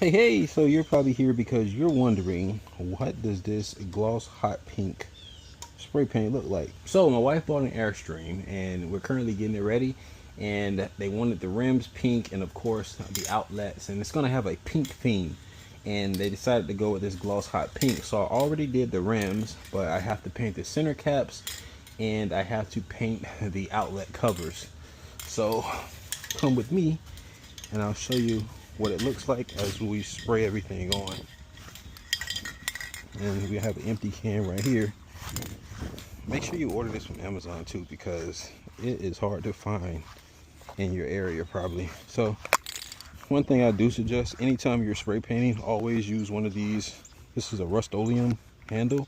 Hey, so you're probably here because you're wondering, what does this gloss hot pink spray paint look like? So my wife bought an Airstream and we're currently getting it ready, and they wanted the rims pink and of course the outlets, and it's gonna have a pink theme, and they decided to go with this gloss hot pink. So I already did the rims, but I have to paint the center caps and I have to paint the outlet covers. So come with me and I'll show you what it looks like as we spray everything on. And we have an empty can right here. Make sure you order this from Amazon too, because it is hard to find in your area probably. So one thing I do suggest, anytime you're spray painting, always use one of these. This is a Rust-Oleum handle.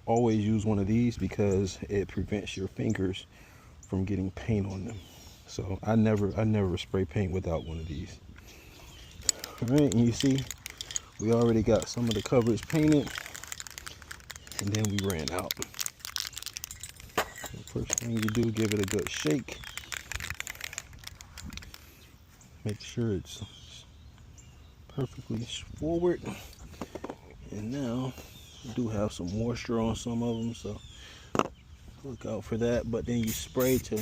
Always use one of these because it prevents your fingers from getting paint on them. So I never spray paint without one of these. All right, and you see we already got some of the covers painted, and then we ran out. The first thing you do, give it a good shake. Make sure it's perfectly forward. And now we do have some moisture on some of them, so look out for that. But then you spray to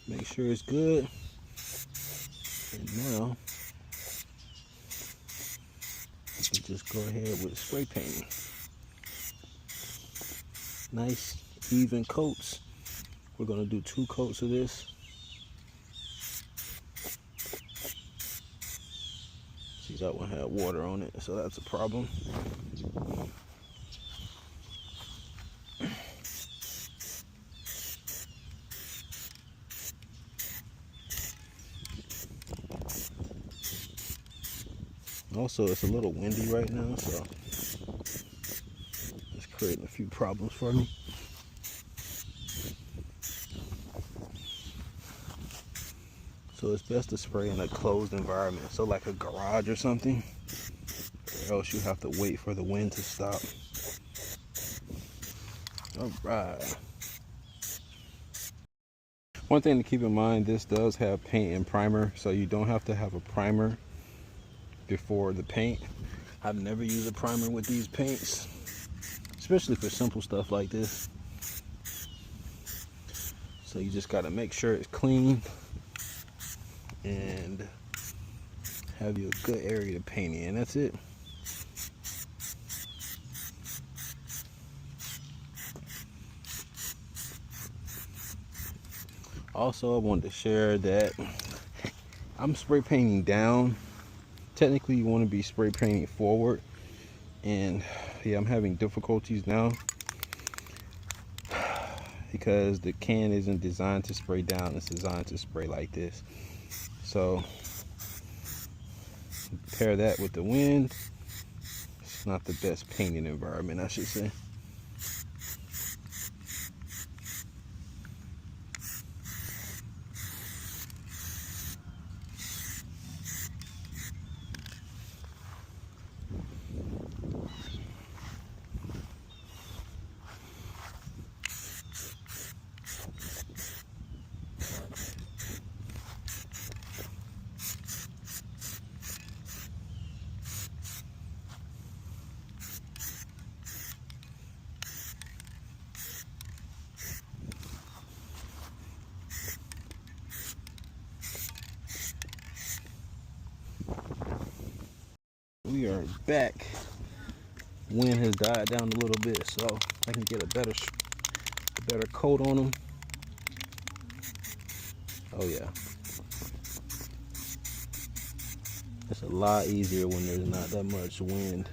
make sure it's good. And now you just go ahead with spray painting. Nice even coats. We're going to do 2 coats of this. See, that one had water on it, so that's a problem. Also, it's a little windy right now, so it's creating a few problems for me. So it's best to spray in a closed environment, so like a garage or something, or else you have to wait for the wind to stop. All right. One thing to keep in mind, this does have paint and primer, so you don't have to have a primer before the paint. I've never used a primer with these paints, especially for simple stuff like this. So you just got to make sure it's clean and have you a good area to paint in. That's it. Also, I wanted to share that I'm spray painting down. Technically you want to be spray painting forward, and yeah, I'm having difficulties now because the can isn't designed to spray down, it's designed to spray like this. So pair that with the wind, it's not the best painting environment, I should say. We are back. Wind has died down a little bit, so I can get a better coat on them. Oh yeah, it's a lot easier when there's not that much wind.